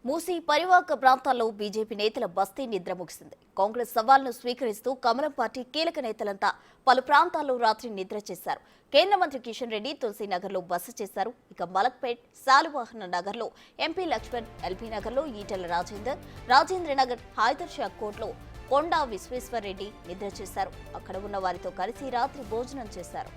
మూసీ పరివాహక ప్రాంతాల్లో బీజేపీ నేతల బస్తీ నిద్ర ముగిసింది. కాంగ్రెస్ సవాల్ను స్వీకరిస్తూ కమలం పార్టీ కీలక నేతలంతా పలు ప్రాంతాల్లో రాత్రి నిద్ర చేశారు. కేంద్ర మంత్రి కిషన్ రెడ్డి తులసీనగర్లో బస చేశారు. ఇక మలక్పేట్, శాలివాహన నగర్లో ఎంపీ లక్ష్మణ్, ఎల్బీ నగర్లో ఈటెల రాజేందర్, రాజేంద్రనగర్, హైదర్ షా కోట్లో కొండా విశ్వేశ్వర్ రెడ్డి నిద్ర చేశారు. అక్కడ ఉన్న వారితో కలిసి రాత్రి భోజనం చేశారు.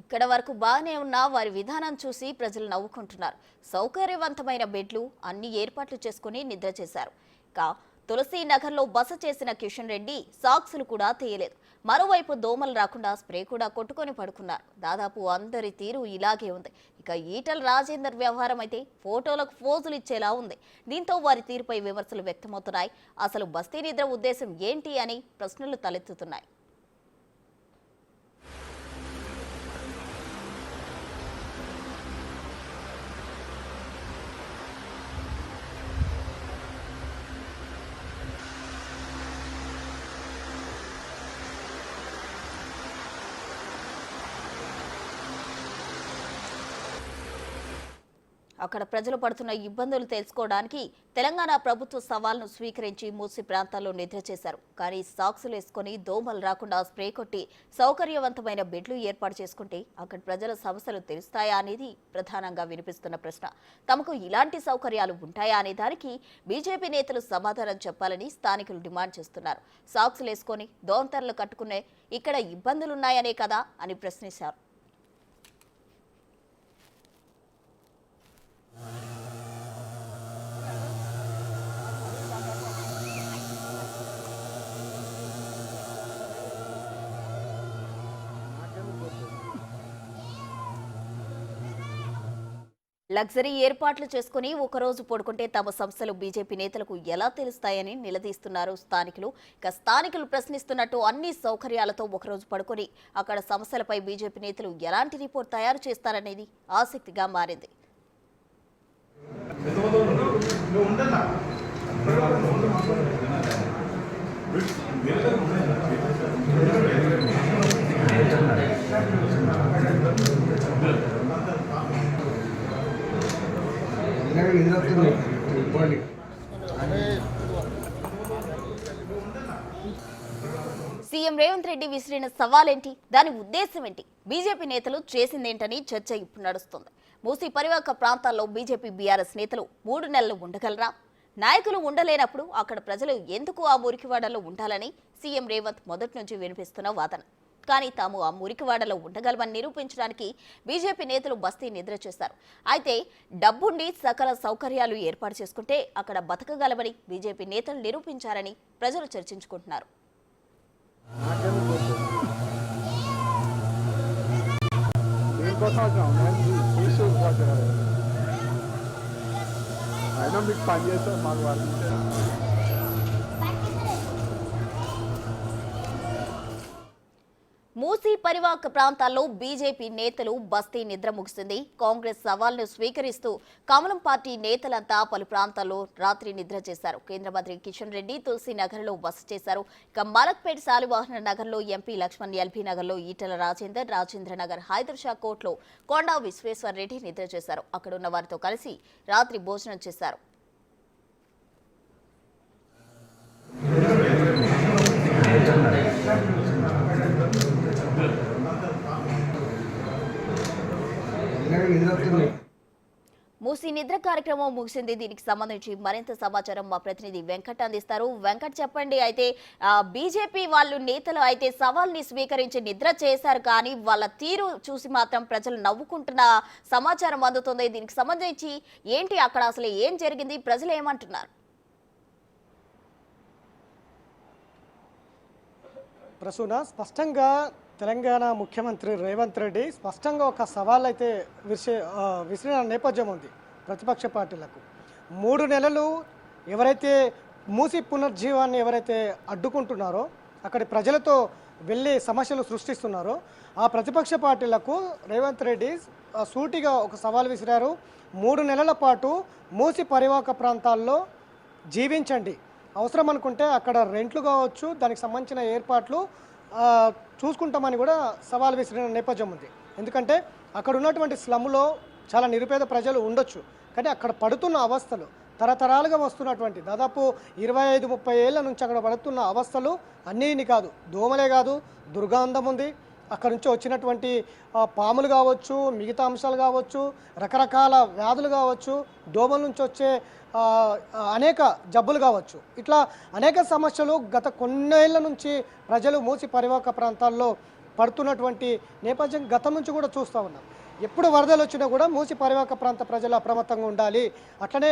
ఇక్కడ వరకు బాగానే ఉన్నా వారి విధానం చూసి ప్రజలు నవ్వుకుంటున్నారు. సౌకర్యవంతమైన బెడ్లు అన్ని ఏర్పాట్లు చేసుకుని నిద్ర చేశారు. ఇక తులసీ నగర్లో బస చేసిన కిషన్ రెడ్డి సాక్సులు కూడా తీయలేదు. మరోవైపు దోమలు రాకుండా స్ప్రే కూడా కొట్టుకొని పడుకున్నారు. దాదాపు అందరి తీరు ఇలాగే ఉంది. ఇక ఈటల రాజేందర్ వ్యవహారం అయితే ఫోటోలకు ఫోజులు ఇచ్చేలా ఉంది. దీంతో వారి తీరుపై విమర్శలు వ్యక్తమవుతున్నాయి. అసలు బస్తీ నిద్ర ఉద్దేశం ఏంటి అని ప్రశ్నలు తలెత్తుతున్నాయి. అక్కడ ప్రజలు పడుతున్న ఇబ్బందులు తెలుసుకోవడానికి తెలంగాణ ప్రభుత్వ సవాల్ను స్వీకరించి మూసి ప్రాంతాల్లో నిద్ర చేశారు. కానీ సాక్సులు వేసుకుని దోమలు రాకుండా స్ప్రే కొట్టి సౌకర్యవంతమైన బెడ్లు ఏర్పాటు చేసుకుంటే అక్కడ ప్రజల సమస్యలు తెలుస్తాయా అనేది ప్రధానంగా వినిపిస్తున్న ప్రశ్న. తమకు ఇలాంటి సౌకర్యాలు ఉంటాయా అనే దానికి బీజేపీ నేతలు సమాధానం చెప్పాలని స్థానికులు డిమాండ్ చేస్తున్నారు. సాక్సులు వేసుకొని దోంతరలు కట్టుకునే ఇక్కడ ఇబ్బందులున్నాయనే కదా అని ప్రశ్నించారు. లగ్జరీ ఏర్పాట్లు చేసుకుని ఒకరోజు పడుకుంటే తమ సంస్థలు బీజేపీ నేతలకు ఎలా తెలుస్తాయని నిలదీస్తున్నారు స్థానికులు. ఇక స్థానికులు ప్రశ్నిస్తున్నట్టు అన్ని సౌకర్యాలతో ఒకరోజు పడుకొని అక్కడ సమస్యలపై బీజేపీ నేతలు ఎలాంటి రిపోర్ట్ తయారు చేస్తారనేది ఆసక్తిగా మారింది. సీఎం రేవంత్ రెడ్డి విసిరిన సవాలేంటి, దాని ఉద్దేశం ఏంటి, బీజేపీ నేతలు చేసిందేంటని చర్చ ఇప్పుడు నడుస్తుంది. మూసీ పరివాహక ప్రాంతాల్లో బీజేపీ బీఆర్ఎస్ నేతలు 3 నెలలు ఉండగలరా? నాయకులు ఉండలేనప్పుడు అక్కడ ప్రజలు ఎందుకు ఆ మురికివాడలో ఉండాలని సీఎం రేవంత్ మొదటి నుంచి వినిపిస్తున్న వాదన. కానీ తాము ఆ మురికివాడలో ఉండగలమని నిరూపించడానికి బీజేపీ నేతలు బస్తీ నిద్ర చేశారు. అయితే డబ్బుండి సకల సౌకర్యాలు ఏర్పాటు చేసుకుంటే అక్కడ బతకగలమని బీజేపీ నేతలు నిరూపించారని ప్రజలు చర్చించుకుంటున్నారు. మూసీ పరివాహక ప్రాంతాల్లో బీజేపీ నేతలు బస్తీ నిద్ర ముగిసింది. కాంగ్రెస్ సవాల్ను స్వీకరిస్తూ కమలం పార్టీ నేతలంతా పలు ప్రాంతాల్లో రాత్రి నిద్ర చేశారు. కేంద్ర మంత్రి కిషన్ రెడ్డి తులసీనగర్లో బస చేశారు. ఇక మలక్పేట్, శాలివాహన నగర్లో ఎంపీ లక్ష్మణ్, ఎల్బీ నగర్లో ఈటెల రాజేందర్, రాజేంద్రనగర్, హైదర్ షా కోట్లో కొండా విశ్వేశ్వర్ రెడ్డి నిద్ర చేశారు. అక్కడున్న వారితో కలిసి రాత్రి భోజనం చేశారు. మూసీ నిద్ర కార్యక్రమం ముగిసింది. దీనికి సంబంధించి మరింత సమాచారం మా ప్రతినిధి వెంకట్ అందిస్తారు. వెంకట్, చెప్పండి. అయితే బీజేపీ వాళ్ళు నేతలు అయితే సవాల్ని స్వీకరించి నిద్ర చేశారు, కానీ వాళ్ళ తీరు చూసి మాత్రం ప్రజలు నవ్వుకుంటున్న సమాచారం అందుతుంది. దీనికి సంబంధించి ఏంటి, అక్కడ అసలు ఏం జరిగింది, ప్రజలు ఏమంటున్నారు? ప్రసూన స్పష్టంగా తెలంగాణ ముఖ్యమంత్రి రేవంత్ రెడ్డి స్పష్టంగా ఒక సవాల్ అయితే విసిరిన నేపథ్యం ఉంది ప్రతిపక్ష పార్టీలకు. 3 నెలలు ఎవరైతే మూసి పునర్జీవాన్ని ఎవరైతే అడ్డుకుంటున్నారో, అక్కడి ప్రజలతో వెళ్ళి సమస్యలు సృష్టిస్తున్నారో ఆ ప్రతిపక్ష పార్టీలకు రేవంత్ రెడ్డి సూటిగా ఒక సవాల్ విసిరారు. 3 నెలల పాటు మూసి పరివాహక ప్రాంతాల్లో జీవించండి, అవసరం అనుకుంటే అక్కడ రెంట్లు కావచ్చు, దానికి సంబంధించిన ఏర్పాట్లు చూసుకుంటామని కూడా సవాల్ విసిరిన నేపథ్యం ఉంది. ఎందుకంటే అక్కడ ఉన్నటువంటి స్లమ్లో చాలా నిరుపేద ప్రజలు ఉండొచ్చు, కానీ అక్కడ పడుతున్న అవస్థలు తరతరాలుగా వస్తున్నటువంటి దాదాపు 25-30 ఏళ్ల నుంచి అక్కడ పడుతున్న అవస్థలు అన్నీ కాదు, దోమలే కాదు, దుర్గంధం ఉంది, అక్కడ నుంచి వచ్చినటువంటి పాములు కావచ్చు, మిగతా అంశాలు కావచ్చు, రకరకాల వ్యాధులు కావచ్చు, దోమల నుంచి వచ్చే అనేక జబ్బులు కావచ్చు, ఇట్లా అనేక సమస్యలు గత కొన్నేళ్ల నుంచి ప్రజలు మూసి పరివాహక ప్రాంతాల్లో పడుతున్నటువంటి నేపథ్యం గతం నుంచి కూడా చూస్తూ ఉన్నాం. ఎప్పుడు వరదలు వచ్చినా కూడా మూసి పరివాహక ప్రాంత ప్రజలు అప్రమత్తంగా ఉండాలి, అట్లనే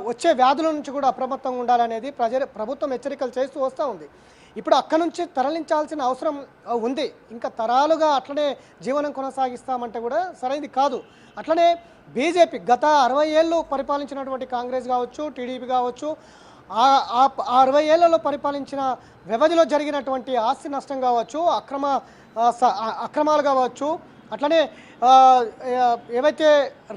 వచ్చే వ్యాధుల నుంచి కూడా అప్రమత్తంగా ఉండాలనేది ప్రభుత్వం హెచ్చరికలు చేస్తూ వస్తూ ఉంది. ఇప్పుడు అక్కడ నుంచి తరలించాల్సిన అవసరం ఉంది. ఇంకా తరాలుగా అట్లనే జీవనం కొనసాగిస్తామంటే కూడా సరైనది కాదు. అట్లనే బీజేపీ గత 60 ఏళ్ళు పరిపాలించినటువంటి కాంగ్రెస్ కావచ్చు, టీడీపీ కావచ్చు, ఆ 60 ఏళ్లలో పరిపాలించిన వ్యవధిలో జరిగినటువంటి ఆస్తి నష్టం కావచ్చు, అక్రమాలు కావచ్చు, అట్లనే ఏవైతే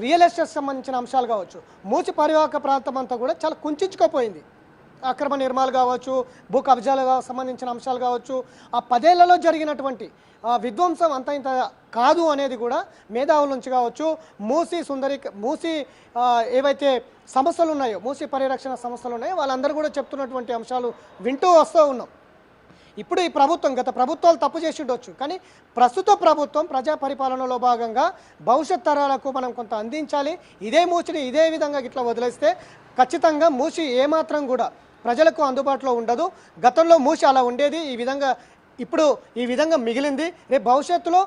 రియల్ ఎస్టేట్ సంబంధించిన అంశాలు కావచ్చు, మూసి పరివాహక ప్రాంతం అంతా కూడా చాలా కుంచుకుపోయింది. అక్రమ నిర్మాణాలు కావచ్చు, భూ కబ్జాలకు సంబంధించిన అంశాలు కావచ్చు, ఆ 10 ఏళ్లలో జరిగినటువంటి విధ్వంసం అంత ఇంత కాదు అనేది కూడా మేధావుల నుంచి కావచ్చు, మూసి ఏవైతే సంస్థలు ఉన్నాయో, మూసి పరిరక్షణ సంస్థలు ఉన్నాయో వాళ్ళందరూ కూడా చెప్తున్నటువంటి అంశాలు వింటూ వస్తూ ఉన్నాం. ఇప్పుడు ఈ ప్రభుత్వం, గత ప్రభుత్వాలు తప్పు చేసి ఉండొచ్చు, కానీ ప్రస్తుత ప్రభుత్వం ప్రజా పరిపాలనలో భాగంగా భవిష్యత్ తరాలకు మనం కొంత అందించాలి. ఇదే మూసిని ఇదే విధంగా ఇట్లా వదిలేస్తే ఖచ్చితంగా మూసి ఏమాత్రం కూడా ప్రజలకు అందుబాటులో ఉండదు. గతంలో మూసి అలా ఉండేది, ఇప్పుడు ఈ విధంగా మిగిలింది, రేపు భవిష్యత్తులో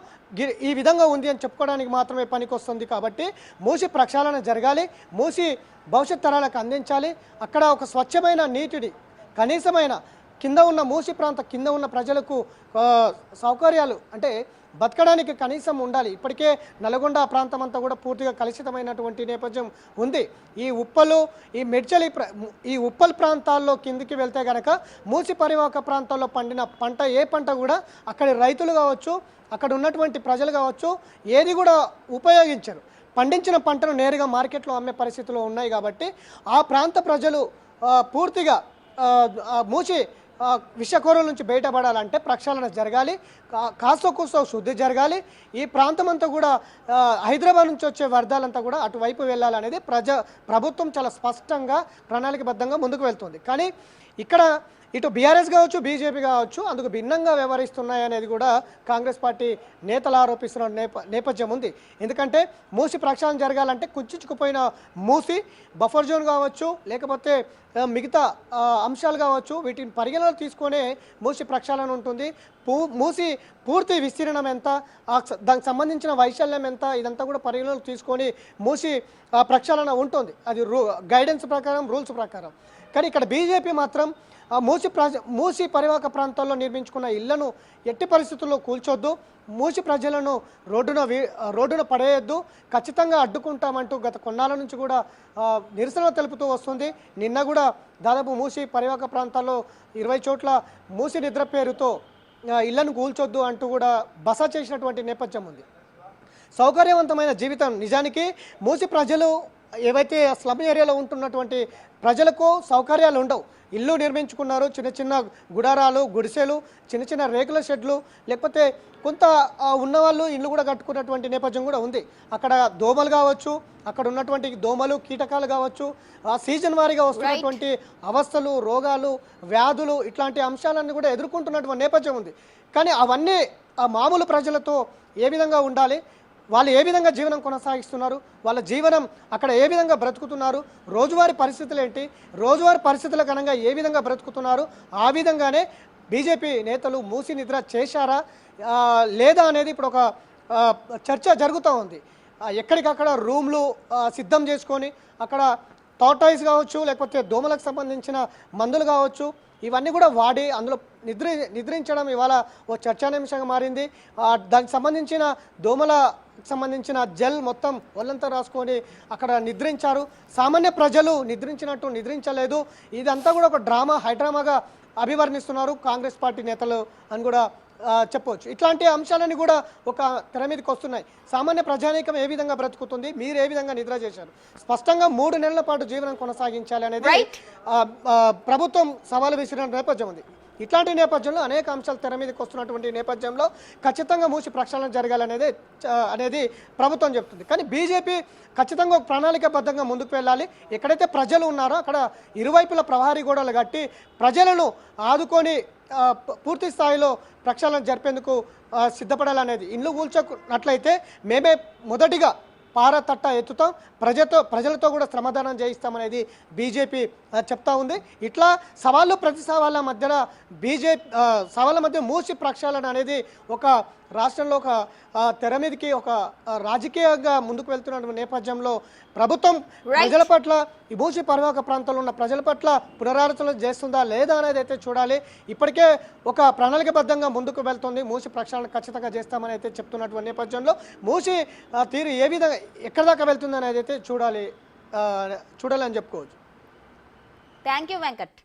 ఈ విధంగా ఉంది అని చెప్పుకోవడానికి మాత్రమే పనికొస్తుంది. కాబట్టి మూసి ప్రక్షాళన జరగాలి, మూసి భవిష్యత్ తరాలకు అందించాలి. అక్కడ ఒక స్వచ్ఛమైన నీటిని కనీసమైన కింద ఉన్న మూసి ప్రాంత కింద ఉన్న ప్రజలకు సౌకర్యాలు అంటే బతకడానికి కనీసం ఉండాలి. ఇప్పటికే నల్గొండ ప్రాంతం అంతా కూడా పూర్తిగా కలుషితమైనటువంటి నేపథ్యం ఉంది. ఈ మెడ్చల్ ఈ ఉప్పల్ ప్రాంతాల్లో కిందికి వెళ్తే కనుక మూసి పరివాహక ప్రాంతాల్లో పండిన పంట ఏ పంట కూడా అక్కడి రైతులు కావచ్చు, అక్కడ ఉన్నటువంటి ప్రజలు కావచ్చు ఏది కూడా ఉపయోగించరు. పండించిన పంటను నేరుగా మార్కెట్లో అమ్మే పరిస్థితులు ఉన్నాయి. కాబట్టి ఆ ప్రాంత ప్రజలు పూర్తిగా మూసి విషకోరుల నుంచి బయటపడాలంటే ప్రక్షాళన జరగాలి, కాస్త కూస్తో శుద్ధి జరగాలి. ఈ ప్రాంతం అంతా కూడా హైదరాబాద్ నుంచి వచ్చే వ్యర్థాలంతా కూడా అటువైపు వెళ్ళాలనేది ప్రభుత్వం చాలా స్పష్టంగా ప్రణాళికబద్ధంగా ముందుకు వెళ్తుంది. కానీ ఇక్కడ ఇటు బీఆర్ఎస్ కావచ్చు, బీజేపీ కావచ్చు అందుకు భిన్నంగా వ్యవహరిస్తున్నాయనేది కూడా కాంగ్రెస్ పార్టీ నేతలు ఆరోపిస్తున్న నేపథ్యం ఉంది. ఎందుకంటే మూసి ప్రక్షాళన జరగాలంటే కుంచుకుపోయిన మూసి బఫర్ జోన్ కావచ్చు, లేకపోతే మిగతా అంశాలు కావచ్చు, వీటిని పరిగణలో తీసుకొనే మూసి ప్రక్షాళన ఉంటుంది. మూసి పూర్తి విస్తీర్ణం ఎంత, దానికి సంబంధించిన వైశాల్యం ఎంత, ఇదంతా కూడా పరిగణలో తీసుకొని మూసి ప్రక్షాళన ఉంటుంది. అది గైడెన్స్ ప్రకారం, రూల్స్ ప్రకారం. కానీ ఇక్కడ బీజేపీ మాత్రం మూసి పరివాహక ప్రాంతాల్లో నిర్మించుకున్న ఇళ్లను ఎట్టి పరిస్థితుల్లో కూల్చొద్దు, మూసి ప్రజలను రోడ్డున పడేయొద్దు, ఖచ్చితంగా అడ్డుకుంటామంటూ గత కొన్నాళ్ళ నుంచి కూడా నిరసన తెలుపుతూ వస్తుంది. నిన్న కూడా దాదాపు మూసి పరివాహక ప్రాంతాల్లో 20 చోట్ల మూసి నిద్ర పేరుతో ఇళ్లను కూల్చొద్దు అంటూ కూడా బస చేసినటువంటి నేపథ్యం ఉంది. సౌకర్యవంతమైన జీవితం నిజానికి మూసి ప్రజలు ఏవైతే స్లమ్ ఏరియాలో ఉంటున్నటువంటి ప్రజలకు సౌకర్యాలు ఉండవు. ఇల్లు నిర్మించుకున్నారు, చిన్న చిన్న గుడారాలు, గుడిసెలు, చిన్న చిన్న రేకుల షెడ్లు, లేకపోతే కొంత ఉన్నవాళ్ళు ఇల్లు కూడా కట్టుకున్నటువంటి నేపథ్యం కూడా ఉంది. అక్కడ దోమలు కావచ్చు, అక్కడ ఉన్నటువంటి దోమలు, కీటకాలు కావచ్చు, సీజన్ వారీగా వస్తున్నటువంటి అవస్థలు, రోగాలు, వ్యాధులు, ఇట్లాంటి అంశాలన్నీ కూడా ఎదుర్కొంటున్నటువంటి నేపథ్యం ఉంది. కానీ అవన్నీ మామూలు ప్రజలతో ఏ విధంగా ఉండాలి, వాళ్ళు ఏ విధంగా జీవనం కొనసాగిస్తున్నారు, వాళ్ళ జీవనం అక్కడ ఏ విధంగా బ్రతుకుతున్నారు, రోజువారీ పరిస్థితులు ఏంటి, రోజువారీ పరిస్థితుల కనంగా ఏ విధంగా బ్రతుకుతున్నారు, ఆ విధంగానే బీజేపీ నేతలు మూసి నిద్ర చేశారా లేదా అనేది ఇప్పుడు ఒక చర్చ జరుగుతూ ఉంది. ఎక్కడికక్కడ రూమ్లు సిద్ధం చేసుకొని అక్కడ టార్టాయిస్ కావచ్చు, లేకపోతే దోమలకు సంబంధించిన మందులు కావచ్చు, ఇవన్నీ కూడా వాడి అందులో నిద్రించడం ఇవాళ ఓ చర్చానీయాంశంగా మారింది. దానికి సంబంధించిన దోమల సంబంధించిన జెల్ మొత్తం ఒళ్ళంతా రాసుకొని అక్కడ నిద్రించారు. సామాన్య ప్రజలు నిద్రించినట్టు నిద్రించలేదు. ఇదంతా కూడా ఒక హైడ్రామాగా అభివర్ణిస్తున్నారు కాంగ్రెస్ పార్టీ నేతలు అని కూడా చెప్పవచ్చు. ఇట్లాంటి అంశాలన్నీ కూడా ఒక తెర మీదకి వస్తున్నాయి. సామాన్య ప్రజానీకం ఏ విధంగా బ్రతుకుతుంది, మీరు ఏ విధంగా నిద్ర చేశారు, స్పష్టంగా 3 నెలల పాటు జీవనం కొనసాగించాలి అనేది ప్రభుత్వం సవాలు విసిరిన నేపథ్యం ఉంది. ఇట్లాంటి నేపథ్యంలో అనేక అంశాలు తెర మీదకి వస్తున్నటువంటి నేపథ్యంలో ఖచ్చితంగా మూసి ప్రక్షాళన జరగాలనేది ప్రభుత్వం చెప్తుంది. కానీ బీజేపీ ఖచ్చితంగా ఒక ప్రణాళికాబద్ధంగా ముందుకు వెళ్ళాలి. ఎక్కడైతే ప్రజలు ఉన్నారో అక్కడ ఇరువైపుల ప్రహరీ గోడలు కట్టి ప్రజలను ఆదుకొని పూర్తి స్థాయిలో ప్రక్షాళన జరిపేందుకు సిద్ధపడాలనేది. ఇండ్లు కూల్చుకున్నట్లయితే మేమే మొదటిగా పారతట్ట ఎత్తుతాం, ప్రజలతో కూడా శ్రమదానం చేయిస్తామనేది బీజేపీ చెప్తా ఉంది. ఇట్లా సవాళ్ళు ప్రతి సవాళ్ళ మధ్యన సవాళ్ళ మధ్య మూసి ప్రక్షాళన అనేది ఒక రాష్ట్రంలో ఒక తెర మీదకి ఒక రాజకీయంగా ముందుకు వెళ్తున్న నేపథ్యంలో ప్రభుత్వం ప్రజల పట్ల ఈ మూసి పరివాహక ప్రాంతంలో ఉన్న ప్రజల పట్ల పునరాలోచన చేస్తుందా లేదా అనేది అయితే చూడాలి. ఇప్పటికే ఒక ప్రణాళికబద్ధంగా ముందుకు వెళ్తుంది. మూసి ప్రక్షాళన ఖచ్చితంగా చేస్తామని అయితే చెప్తున్నటువంటి నేపథ్యంలో మూసి తీరు ఏ విధంగా ఎక్కడి దాకా వెళ్తుంది అనేది అయితే చూడాలని చెప్పుకోవచ్చు. Thank you Venkat.